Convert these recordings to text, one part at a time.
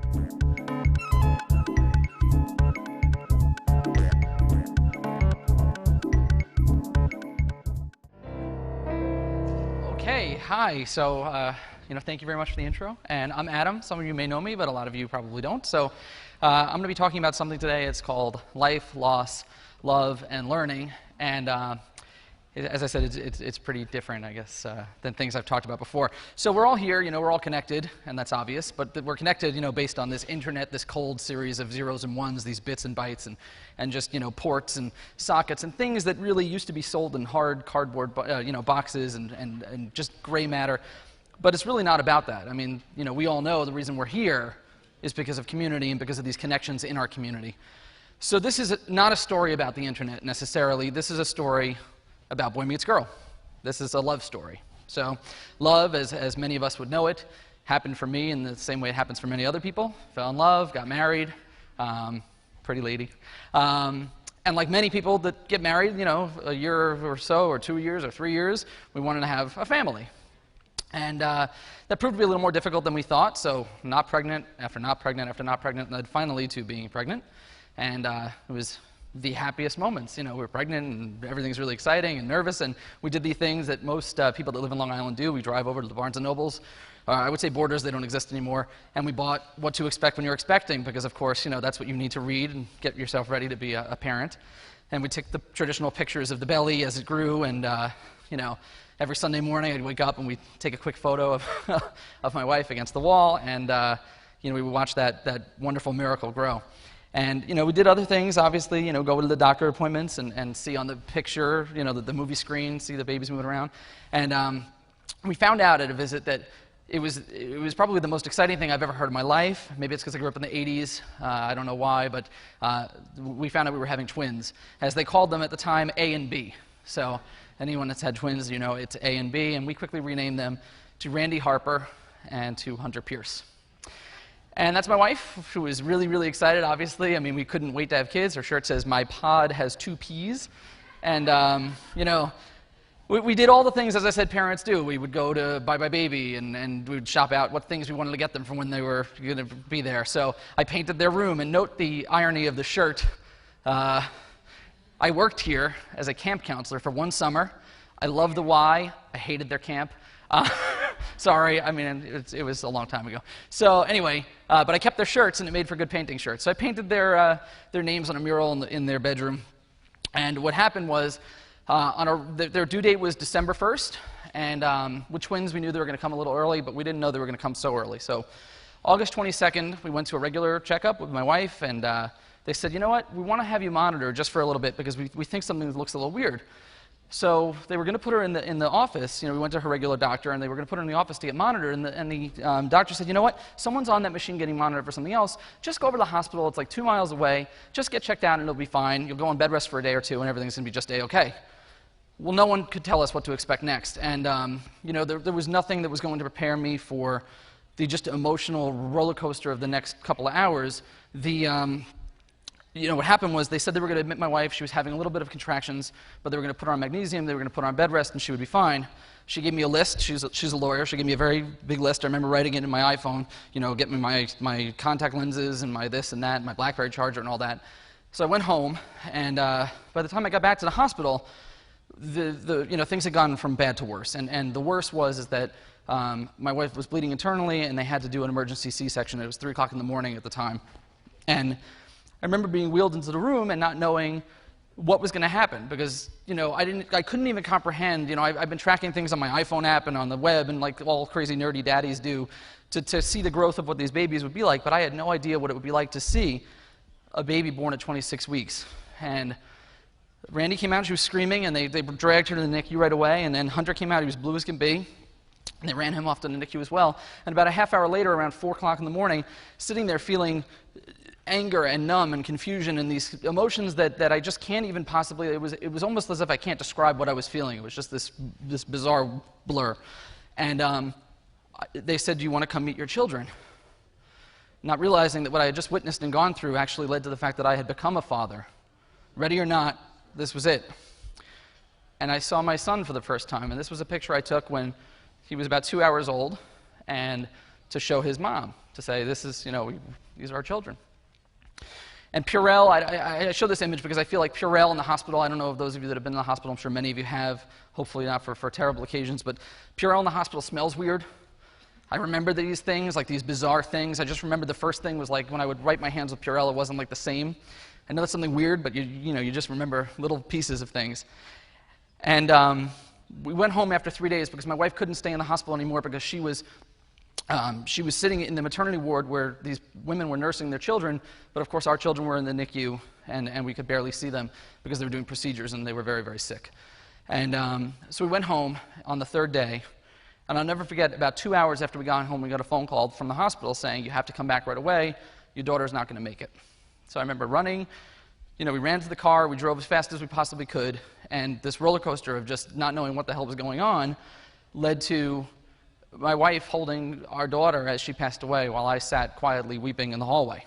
Okay, hi. So, thank you very much for the intro. And I'm Adam. Some of you may know me, but a lot of you probably don't. So, I'm going to be talking about something today. It's called life, loss, love, and learning. And as I said, it's pretty different, I guess, than things I've talked about before. So we're all here, we're all connected, and that's obvious. But we're connected, based on this internet, this cold series of zeros and ones, these bits and bytes, and just, ports and sockets and things that really used to be sold in hard cardboard, boxes and just gray matter. But it's really not about that. I mean, we all know the reason we're here is because of community and because of these connections in our community. So this is not a story about the internet necessarily. This is a story about boy meets girl. This is a love story. So love, as many of us would know it, happened for me in the same way it happens for many other people. Fell in love, got married, pretty lady. And like many people that get married, a year or so, or 2 years, or 3 years, we wanted to have a family. And that proved to be a little more difficult than we thought, so not pregnant, after not pregnant, after not pregnant, led finally to being pregnant. And it was the happiest moments. We were pregnant and everything's really exciting and nervous, and we did the things that most people that live in Long Island do. We drive over to the Barnes & Nobles. I would say Borders, they don't exist anymore, and we bought What to Expect When You're Expecting, because of course, that's what you need to read and get yourself ready to be a parent. And we took the traditional pictures of the belly as it grew, and every Sunday morning I'd wake up and we'd take a quick photo of, of my wife against the wall, and we would watch that wonderful miracle grow. And, we did other things, obviously, go to the doctor appointments and see on the picture, the movie screen, see the babies moving around. And we found out at a visit that it was probably the most exciting thing I've ever heard in my life. Maybe it's because I grew up in the 80s. I don't know why, but we found out we were having twins. As they called them at the time, A and B. So anyone that's had twins, it's A and B. And we quickly renamed them to Randy Harper and to Hunter Pierce. And that's my wife, who is really, really excited, obviously. I mean, we couldn't wait to have kids. Her shirt says, "My pod has 2 Ps." And, we did all the things, as I said, parents do. We would go to Buy Buy Baby, and we would shop out what things we wanted to get them from when they were going to be there. So I painted their room, and note the irony of the shirt. I worked here as a camp counselor for 1 summer. I loved the Y. I hated their camp. Sorry, I mean, it was a long time ago. So anyway, but I kept their shirts, and it made for good painting shirts. So I painted their names on a mural in their bedroom. And what happened was, their due date was December 1st, and with twins, we knew they were going to come a little early, but we didn't know they were going to come so early. So August 22nd, we went to a regular checkup with my wife, and they said, "You know what, we want to have you monitored just for a little bit because we think something looks a little weird." So they were going to put her in the office. We went to her regular doctor, and they were going to put her in the office to get monitored. And the doctor said, "You know what? Someone's on that machine getting monitored for something else. Just go over to the hospital. It's like 2 miles away. Just get checked out, and it'll be fine. You'll go on bed rest for a day or two, and everything's going to be just A-okay." Well, no one could tell us what to expect next. And there was nothing that was going to prepare me for the just emotional roller coaster of the next couple of hours. What happened was they said they were going to admit my wife. She was having a little bit of contractions, but they were going to put her on magnesium. They were going to put her on bed rest, and she would be fine. She gave me a list. She's a lawyer. She gave me a very big list. I remember writing it in my iPhone, get me my contact lenses and my this and that, and my BlackBerry charger and all that. So I went home, and by the time I got back to the hospital, things had gone from bad to worse. And the worst was that my wife was bleeding internally, and they had to do an emergency C-section. It was 3 o'clock in the morning at the time. And I remember being wheeled into the room and not knowing what was going to happen because, I couldn't even comprehend. I've been tracking things on my iPhone app and on the web and like all crazy nerdy daddies do to see the growth of what these babies would be like, but I had no idea what it would be like to see a baby born at 26 weeks. And Randy came out, she was screaming, and they dragged her to the NICU right away, and then Hunter came out, he was blue as can be, and they ran him off to the NICU as well. And about a half hour later, around 4 o'clock in the morning, sitting there feeling anger and numb and confusion and these emotions that I just can't even possibly, it was almost as if I can't describe what I was feeling. It was just this bizarre blur. And they said, "Do you want to come meet your children?" Not realizing that what I had just witnessed and gone through actually led to the fact that I had become a father. Ready or not, this was it. And I saw my son for the first time, and this was a picture I took when he was about 2 hours old, and to show his mom, to say, this is, these are our children. And Purell, I show this image because I feel like Purell in the hospital, I don't know if those of you that have been in the hospital, I'm sure many of you have, hopefully not for terrible occasions, but Purell in the hospital smells weird. I remember these things, like these bizarre things. I just remember the first thing was like when I would wipe my hands with Purell, it wasn't like the same. I know that's something weird, but you just remember little pieces of things. And we went home after 3 days because my wife couldn't stay in the hospital anymore because she was sitting in the maternity ward where these women were nursing their children, but of course our children were in the NICU, and we could barely see them because they were doing procedures and they were very, very sick. And so we went home on the third day, and I'll never forget, about 2 hours after we got home, we got a phone call from the hospital saying, you have to come back right away, your daughter's not going to make it. So I remember running, we ran to the car, we drove as fast as we possibly could, and this roller coaster of just not knowing what the hell was going on led to my wife holding our daughter as she passed away while I sat quietly weeping in the hallway.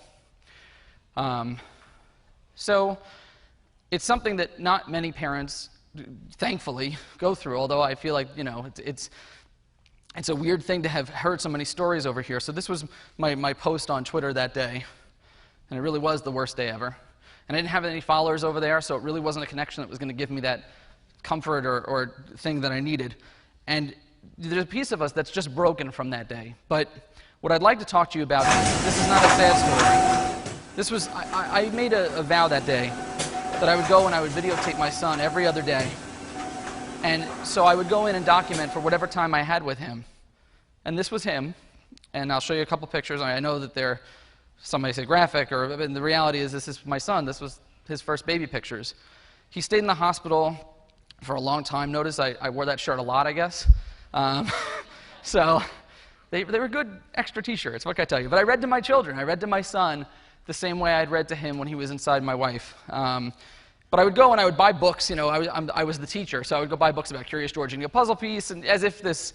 So it's something that not many parents, thankfully, go through, although I feel like, it's a weird thing to have heard so many stories over here. So this was my post on Twitter that day, and it really was the worst day ever. And I didn't have any followers over there, so it really wasn't a connection that was going to give me that comfort or thing that I needed. And there's a piece of us that's just broken from that day. But what I'd like to talk to you about, this is not a sad story. This was, I made a vow that day that I would go and I would videotape my son every other day. And so I would go in and document for whatever time I had with him. And this was him. And I'll show you a couple pictures. I know that they're, some may say graphic, but the reality is this is my son. This was his first baby pictures. He stayed in the hospital for a long time. Notice I wore that shirt a lot, I guess. So they were good extra t-shirts, what can I tell you? But I read to my children. I read to my son the same way I'd read to him when he was inside my wife. But I would go and I would buy books. I was the teacher, so I would go buy books about Curious George and a puzzle piece, and as if this,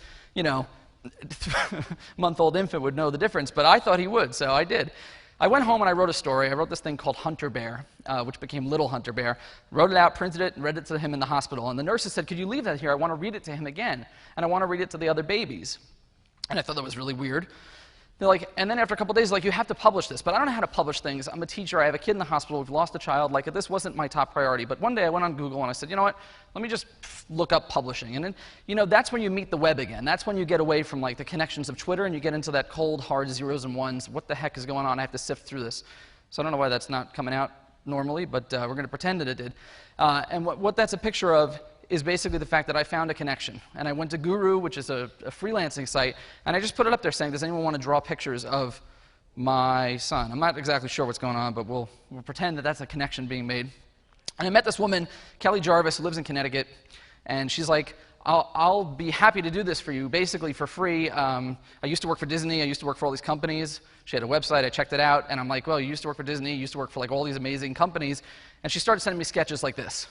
month-old infant would know the difference, but I thought he would, so I did. I went home and I wrote a story. I wrote this thing called Hunter Bear, which became Little Hunter Bear. Wrote it out, printed it, and read it to him in the hospital. And the nurses said, could you leave that here? I want to read it to him again, and I want to read it to the other babies. And I thought that was really weird. They're like, and then after a couple days, like, you have to publish this. But I don't know how to publish things. I'm a teacher. I have a kid in the hospital. We've lost a child. Like, this wasn't my top priority. But one day I went on Google and I said, you know what? Let me just look up publishing. And then, that's when you meet the web again. That's when you get away from, like, the connections of Twitter and you get into that cold, hard zeros and ones. What the heck is going on? I have to sift through this. So I don't know why that's not coming out normally, but we're going to pretend that it did. And what that's a picture of is basically the fact that I found a connection. And I went to Guru, which is a freelancing site, and I just put it up there saying, does anyone want to draw pictures of my son? I'm not exactly sure what's going on, but we'll pretend that that's a connection being made. And I met this woman, Kelly Jarvis, who lives in Connecticut, and she's like, I'll be happy to do this for you, basically for free. I used to work for Disney. I used to work for all these companies. She had a website. I checked it out, and I'm like, well, you used to work for Disney. You used to work for, like, all these amazing companies. And she started sending me sketches like this.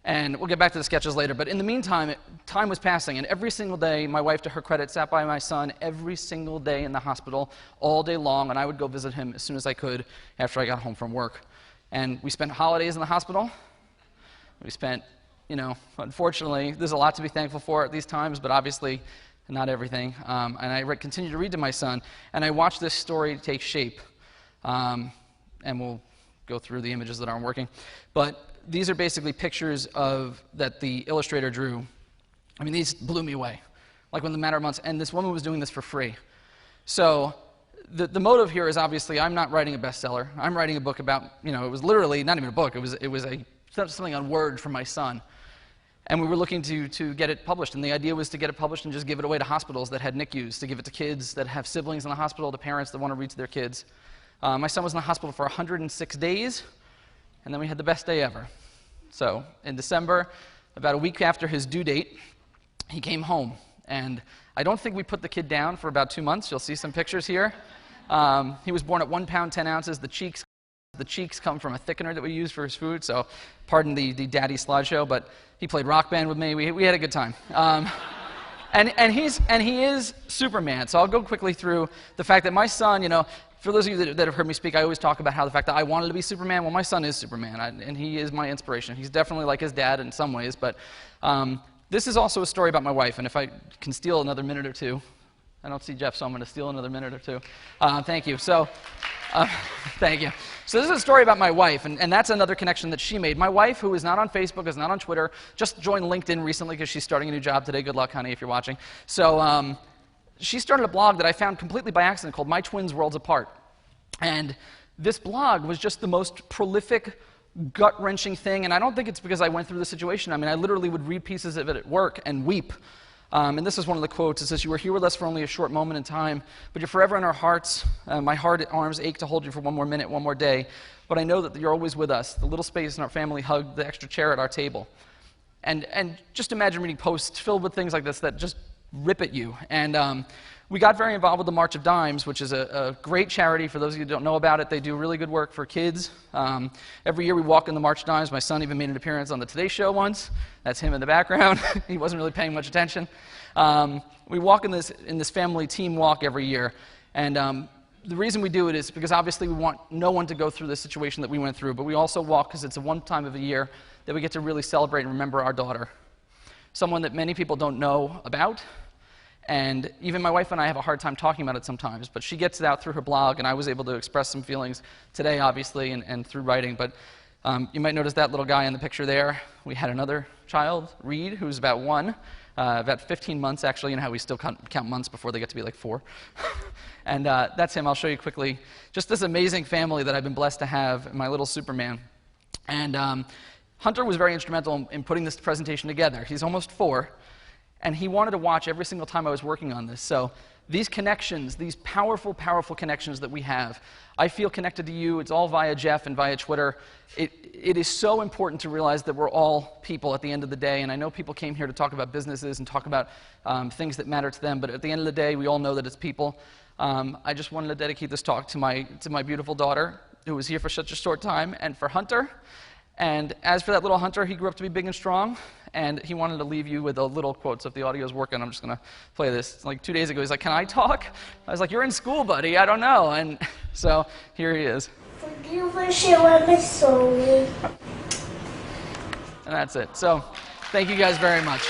And we'll get back to the sketches later, but in the meantime, time was passing, and every single day, my wife, to her credit, sat by my son every single day in the hospital, all day long, and I would go visit him as soon as I could after I got home from work. And we spent holidays in the hospital. We spent, unfortunately, there's a lot to be thankful for at these times, but obviously not everything. And I continued to read to my son, and I watched this story take shape. And we'll go through the images that aren't working. But these are basically pictures that the illustrator drew. I mean, these blew me away, like within a matter of months. And this woman was doing this for free. So the motive here is obviously I'm not writing a bestseller. I'm writing a book about, it was literally not even a book. It was something on Word for my son. And we were looking to get it published. And the idea was to get it published and just give it away to hospitals that had NICUs, to give it to kids that have siblings in the hospital, to parents that want to read to their kids. My son was in the hospital for 106 days. And then we had the best day ever. So in December, about a week after his due date, he came home. And I don't think we put the kid down for about 2 months. You'll see some pictures here. He was born at 1 pound, 10 ounces. The cheeks come from a thickener that we use for his food. So pardon the daddy slideshow, but he played Rock Band with me. We had a good time. And he is Superman. So I'll go quickly through the fact that my son, for those of you that have heard me speak, I always talk about how the fact that I wanted to be Superman. Well, my son is Superman, and he is my inspiration. He's definitely like his dad in some ways, but this is also a story about my wife, and if I can steal another minute or two, I don't see Jeff, so I'm going to steal another minute or two. Thank you. So, thank you. So this is a story about my wife, and that's another connection that she made. My wife, who is not on Facebook, is not on Twitter, just joined LinkedIn recently because she's starting a new job today. Good luck, honey, if you're watching. So she started a blog that I found completely by accident called My Twins Worlds Apart. And this blog was just the most prolific, gut-wrenching thing, and I don't think it's because I went through the situation. I mean, I literally would read pieces of it at work and weep. And this is one of the quotes. It says, "You were here with us for only a short moment in time, but you're forever in our hearts. My heart and arms ache to hold you for one more minute, one more day. But I know that you're always with us. The little space in our family hug, the extra chair at our table." And just imagine reading posts filled with things like this that just rip at you. And we got very involved with the March of Dimes, which is a great charity. For those of you who don't know about it, they do really good work for kids. Every year we walk in the March of Dimes. My son even made an appearance on the Today Show once. That's him in the background. He wasn't really paying much attention. We walk in this family team walk every year. And the reason we do it is because obviously we want no one to go through the situation that we went through, but we also walk because it's a one time of the year that we get to really celebrate and remember our daughter. Someone that many people don't know about. And even my wife and I have a hard time talking about it sometimes, but she gets it out through her blog, and I was able to express some feelings today, obviously, and through writing. But you might notice that little guy in the picture there. We had another child, Reed, who's about 1, about 15 months, actually. You know how we still count months before they get to be like 4. And that's him. I'll show you quickly. Just this amazing family that I've been blessed to have, my little Superman. And Hunter was very instrumental in putting this presentation together. He's almost 4. And he wanted to watch every single time I was working on this. So these connections, these powerful, powerful connections that we have, I feel connected to you. It's all via Jeff and via Twitter. It is so important to realize that we're all people at the end of the day. And I know people came here to talk about businesses and talk about things that matter to them. But at the end of the day, we all know that it's people. I just wanted to dedicate this talk to my beautiful daughter, who was here for such a short time, and for Hunter. And as for that little Hunter, he grew up to be big and strong, and he wanted to leave you with a little quote. So if the audio's working, I'm just going to play this. Like 2 days ago, he's like, "Can I talk?" I was like, "You're in school, buddy. I don't know." And so here he is. Forgive us your sorry. And that's it. So thank you guys very much.